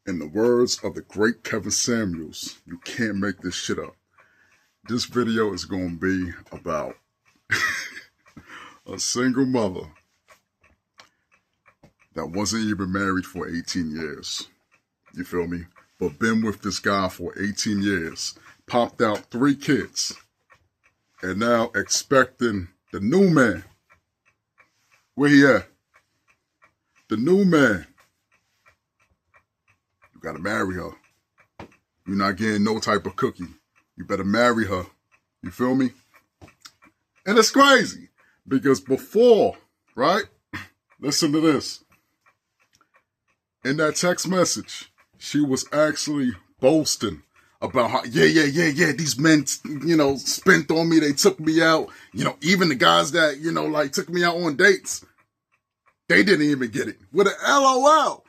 In the words of the great Kevin Samuels, you can't make this shit up. This video is going to be about a single mother that wasn't even married for 18 years. You feel me? But been with this guy for 18 years. Popped out 3 kids. And now expecting the new man. Where he at? The new man. You gotta marry her. You're not getting no type of cookie. You better marry her. You feel me? And it's crazy. Because before, right? Listen to this. In that text message, she was actually boasting about how, these men, spent on me. They took me out. Even the guys that, took me out on dates, they didn't even get it. With an LOL.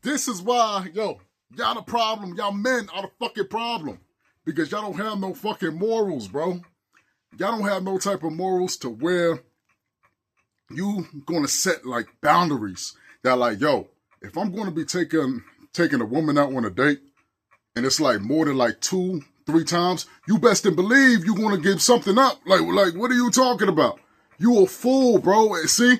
This is why, y'all the problem. Y'all men are the fucking problem. Because y'all don't have no fucking morals, bro. Y'all don't have no type of morals to where you gonna set, boundaries. That, if I'm gonna be taking a woman out on a date, and it's more than 2-3 times, you best and believe you want to give something up. What are you talking about? You a fool, bro. See?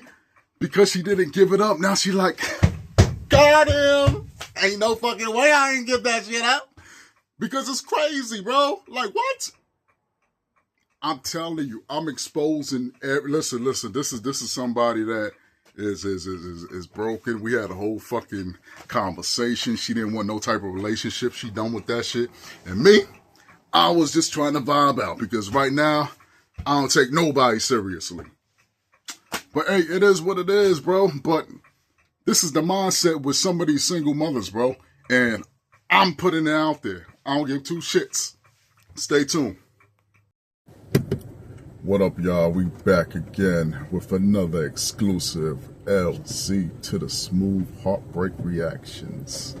Because she didn't give it up. Now she got him. Ain't no fucking way I ain't give that shit up. Because it's crazy, bro. What? I'm telling you, I'm exposing. Listen. This is somebody that is broken. We had a whole fucking conversation. She didn't want no type of relationship. She done with that shit. And me, I was just trying to vibe out because right now I don't take nobody seriously. But hey, it is what it is, bro. But this is the mindset with some of these single mothers, bro. And I'm putting it out there. I don't give 2 shits. Stay tuned. What up, y'all? We back again with another exclusive LC to the Smooth Heartbreak Reactions.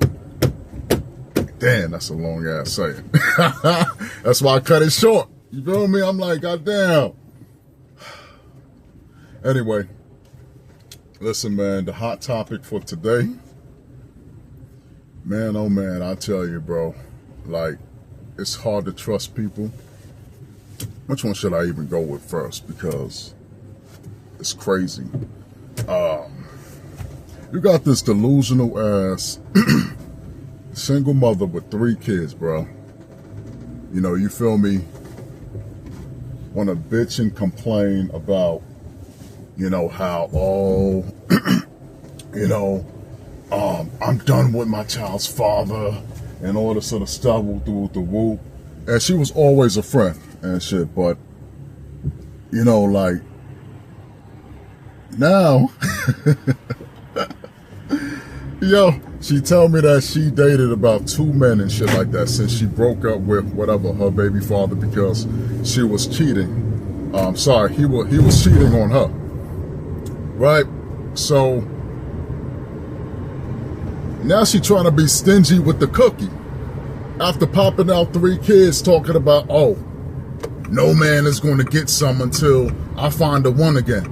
Damn, that's a long ass saying. That's why I cut it short. You feel me? I'm like, goddamn. Anyway, listen, man, the hot topic for today, man, oh man, I tell you, bro, it's hard to trust people. Which one should I even go with first? Because it's crazy. You got this delusional ass single mother with 3 kids, bro. You feel me? Want to bitch and complain about, how, I'm done with my child's father and all this sort of stuff with the whoop. And she was always a friend and shit, but now she tell me that she dated about 2 men and shit like that since she broke up with whatever her baby father because she was cheating. He was cheating on her, right? So now she trying to be stingy with the cookie after popping out 3 kids talking about, oh, no man is going to get some until I find the one again.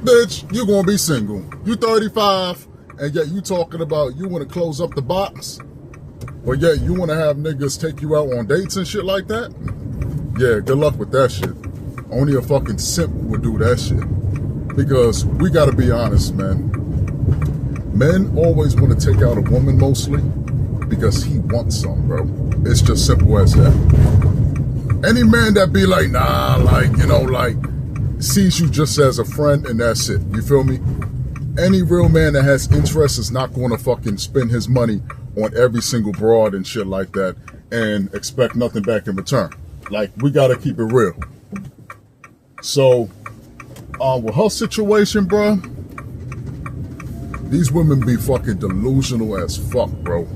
Bitch, you going to be single. You 35, and yet you talking about you want to close up the box, but yet you want to have niggas take you out on dates and shit like that? Yeah, good luck with that shit. Only a fucking simp would do that shit. Because we got to be honest, man. Men always want to take out a woman mostly because he wants some, bro. It's just simple as that. Any man that be sees you just as a friend and that's it. You feel me? Any real man that has interest is not going to fucking spend his money on every single broad and shit like that and expect nothing back in return. We got to keep it real. So, with her situation, bro, these women be fucking delusional as fuck, bro.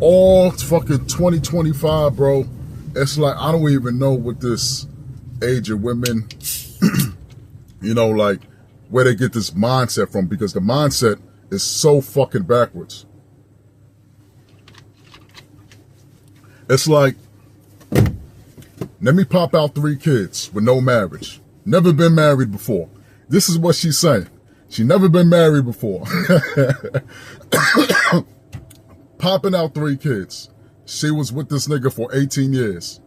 All fucking 2025, bro. It's I don't even know what this age of women, where they get this mindset from, because the mindset is so fucking backwards. It's let me pop out 3 kids with no marriage. Never been married before. This is what she's saying. She never been married before. popping out 3 kids. She was with this nigga for 18 years.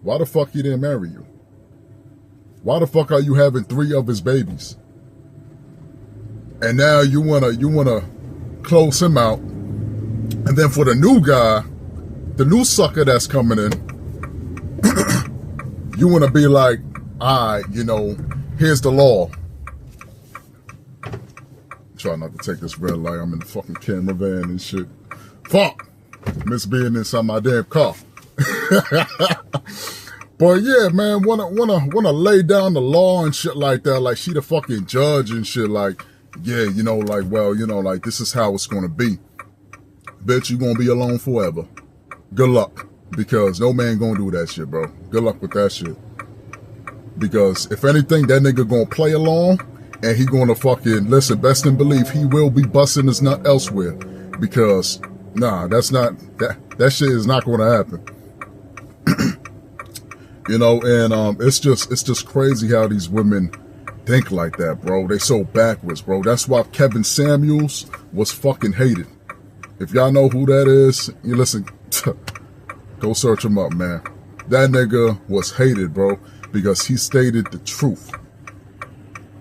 Why the fuck he didn't marry you? Why the fuck are you having 3 of his babies? And now you wanna close him out. And then for the new guy, the new sucker that's coming in, you wanna be like, all right, here's the law. Try not to take this red light. I'm in the fucking camera van and shit. Fuck! Miss being inside my damn car. But yeah, man, wanna lay down the law and shit like that, like she the fucking judge and shit, like, yeah, like this is how it's gonna be. Bet you gonna be alone forever. Good luck. Because no man gonna do that shit, bro. Good luck with that shit. Because if anything, that nigga gonna play along and he gonna fucking, listen, best in believe he will be busting his nut elsewhere. Because, nah, that shit is not gonna happen. It's just crazy how these women think like that, bro. They so backwards, bro. That's why Kevin Samuels was fucking hated. If y'all know who that is, you listen, go search him up, man. That nigga was hated, bro, because he stated the truth.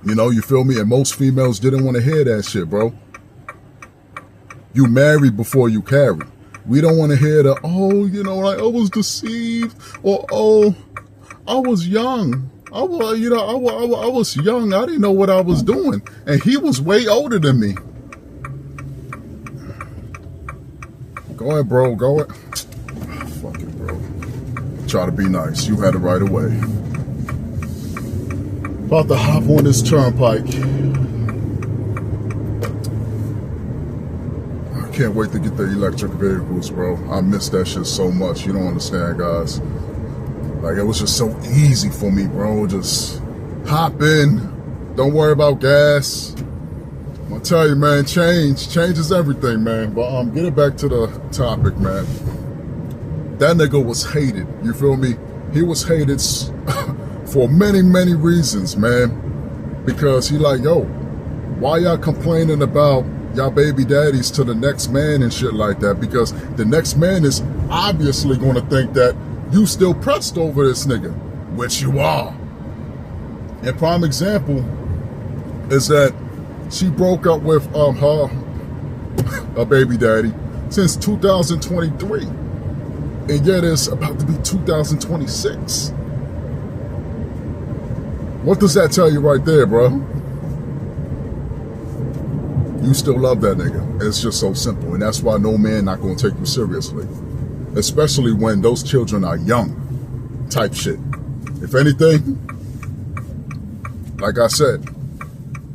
You feel me? And most females didn't want to hear that shit, bro. You marry before you carry. We don't want to hear the, like I was deceived, or I was young. I was young. I didn't know what I was doing, and he was way older than me. Go ahead, bro. Go ahead. Fuck it, bro. Try to be nice. You had it right away. About to hop on this turnpike. I can't wait to get the electric vehicles, bro. I miss that shit so much. You don't understand, guys. Like, it was just so easy for me, bro. Just hop in. Don't worry about gas. I'm gonna tell you, man, change is everything, man. But get it back to the topic, man. That nigga was hated. You feel me? He was hated for many, many reasons, man. Because he like, yo, why y'all complaining about y'all baby daddies to the next man and shit like that? Because the next man is obviously gonna think that you still pressed over this nigga, which you are. And prime example is that she broke up with her baby daddy since 2023. And yet it's about to be 2026. What does that tell you right there, bro? You still love that nigga. It's just so simple. And that's why no man not gonna take you seriously. Especially when those children are young, type shit. If anything, like I said,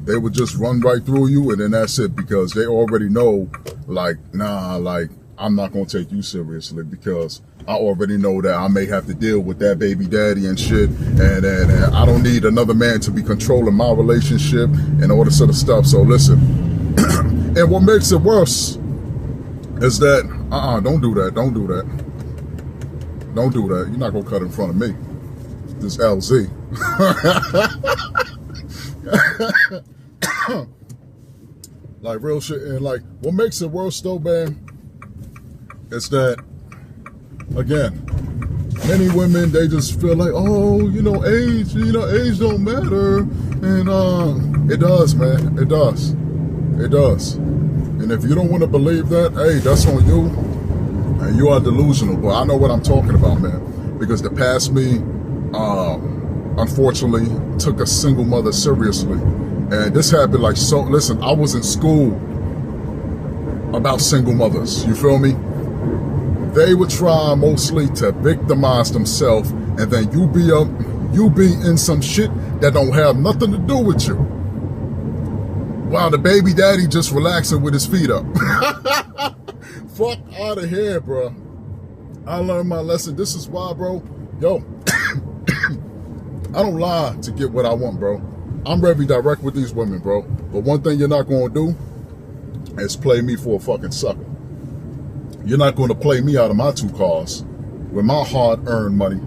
they would just run right through you and then that's it, because they already know, like, nah, like, I'm not going to take you seriously because I already know that I may have to deal with that baby daddy and shit, and I don't need another man to be controlling my relationship and all this other stuff. So listen, and what makes it worse is that, don't do that. Don't do that. Don't do that. You're not going to cut in front of me. This LZ. Like real shit. And like, what makes it worse though, man, is that, again, many women, they just feel like, oh, age don't matter. And it does, man. It does. It does. And if you don't want to believe that, hey, that's on you. And you are delusional. But I know what I'm talking about, man. Because the past me, unfortunately, took a single mother seriously. And this happened like so. Listen, I was in school about single mothers. You feel me? They would try mostly to victimize themselves, and then you be in some shit that don't have nothing to do with you. While the baby daddy just relaxing with his feet up. Fuck out of here, bro. I learned my lesson. This is why, bro. Yo, I don't lie to get what I want, bro. I'm very direct with these women, bro. But one thing you're not going to do is play me for a fucking sucker. You're not going to play me out of my 2 cars with my hard-earned money.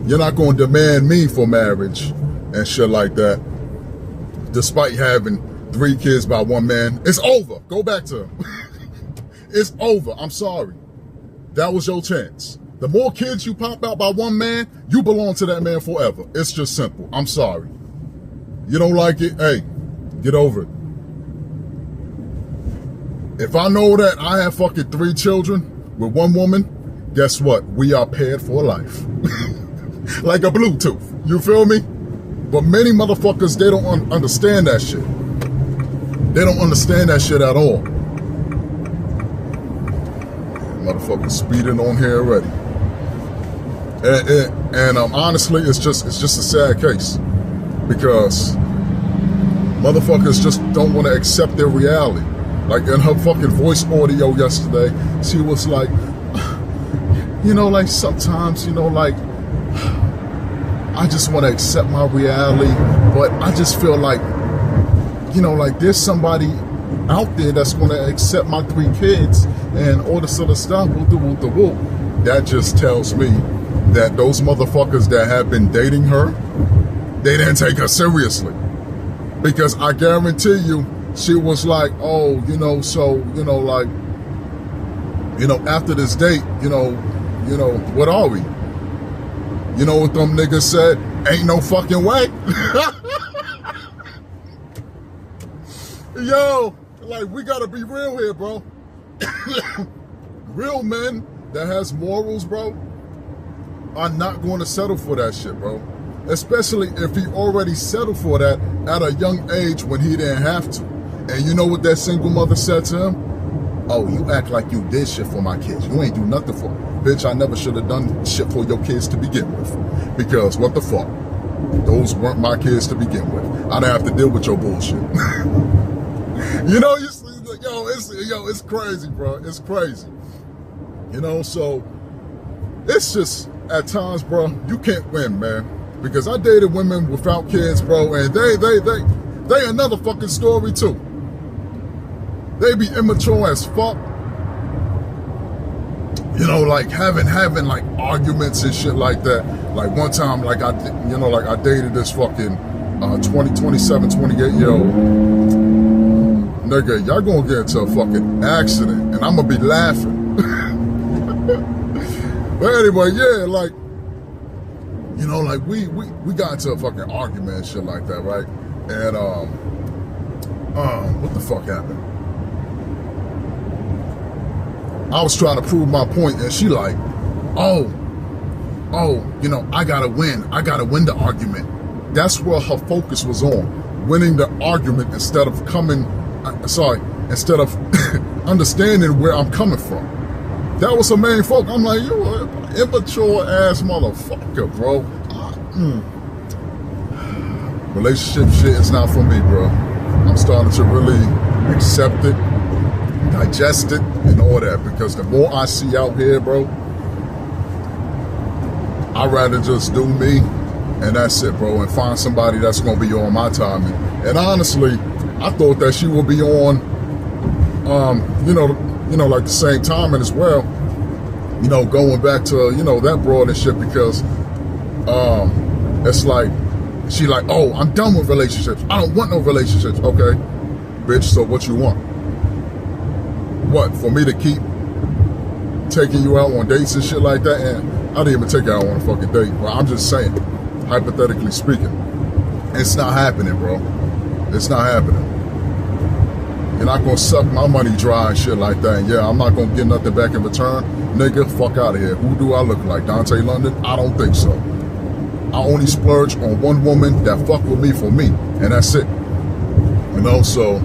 You're not going to demand me for marriage and shit like that. Despite having 3 kids by 1 man. It's over. Go back to him. It's over. I'm sorry. That was your chance. The more kids you pop out by one man, you belong to that man forever. It's just simple. I'm sorry. You don't like it? Hey, get over it. If I know that I have fucking 3 children with one woman, guess what? We are paired for life. Like a Bluetooth. You feel me? But many motherfuckers, they don't understand that shit. They don't understand that shit at all. Motherfuckers speeding on here already. And honestly, it's just a sad case. Because motherfuckers just don't want to accept their reality. Like in her fucking voice audio yesterday, she was like, like sometimes, like, I just want to accept my reality, but I just feel like, like there's somebody out there that's going to accept my 3 kids and all this other stuff. That just tells me that those motherfuckers that have been dating her, they didn't take her seriously. Because I guarantee you, she was like, oh, after this date, what are we? You know what them niggas said? Ain't no fucking way. Yo, like, we gotta be real here, bro. Real men that has morals, bro, are not going to settle for that shit, bro. Especially if he already settled for that at a young age when he didn't have to. And you know what that single mother said to him? Oh, you act like you did shit for my kids. You ain't do nothing for them. Bitch, I never should have done shit for your kids to begin with. Because what the fuck? Those weren't my kids to begin with. I didn't have to deal with your bullshit. It's crazy, bro. It's crazy. So it's just at times, bro, you can't win, man. Because I dated women without kids, bro, and they another fucking story too. They be immature as fuck. Like having like arguments and shit like that. Like one time, like I dated this fucking 27, 28-year-old nigga. Y'all gonna get into a fucking accident, and I'm gonna be laughing. But anyway, yeah, like, like we got into a fucking argument and shit like that, right? And what the fuck happened? I was trying to prove my point, and she like, I gotta win. I gotta win the argument. That's where her focus was on, winning the argument instead of understanding where I'm coming from. That was her main focus. I'm like, you an immature ass motherfucker, bro. Relationship shit is not for me, bro. I'm starting to really accept it, digest it, and all that, because the more I see out here, bro, I'd rather just do me, and that's it, bro, and find somebody that's gonna be on my timing. And honestly, I thought that she would be on, like the same timing as well. Going back to that broad and shit, because it's like she like, oh, I'm done with relationships. I don't want no relationships. Okay, bitch. So what you want? What, for me to keep taking you out on dates and shit like that? And I didn't even take you out on a fucking date. But I'm just saying, hypothetically speaking, it's not happening, bro. It's not happening. You're not gonna suck my money dry and shit like that. And yeah, I'm not gonna get nothing back in return. Nigga, fuck out of here. Who do I look like? Dante London? I don't think so. I only splurge on one woman that fuck with me for me. And that's it. So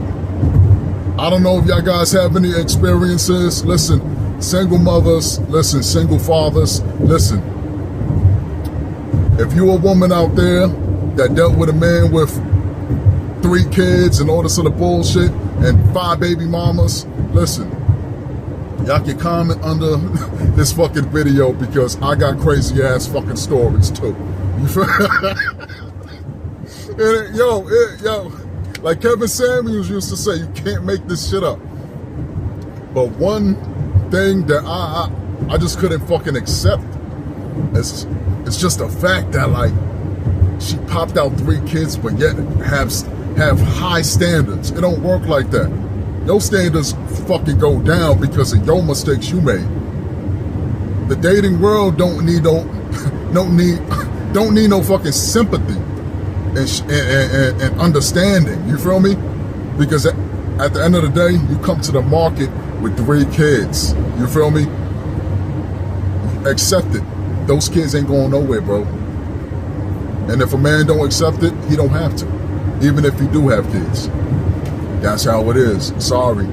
I don't know if y'all guys have any experiences. Listen, single mothers, listen, single fathers, listen. If you're a woman out there that dealt with a man with 3 kids and all this other bullshit and 5 baby mamas, listen, y'all can comment under this fucking video, because I got crazy ass fucking stories too. You feel? And yo, like Kevin Samuels used to say, you can't make this shit up. But one thing that I just couldn't fucking accept is it's just a fact that, like, she popped out 3 kids, but yet have high standards. It don't work like that. Your standards fucking go down because of your mistakes you made. The dating world don't need no fucking sympathy and understanding. You feel me? Because at the end of the day, you come to the market with 3 kids. You feel me? Accept it. Those kids ain't going nowhere, bro. And if a man don't accept it, he don't have to. Even if he do have kids. That's how it is. Sorry.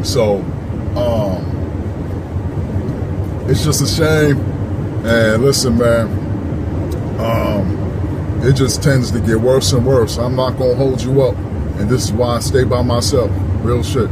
So, it's just a shame. And listen, man, it just tends to get worse and worse. I'm not gonna hold you up. And this is why I stay by myself. Real shit.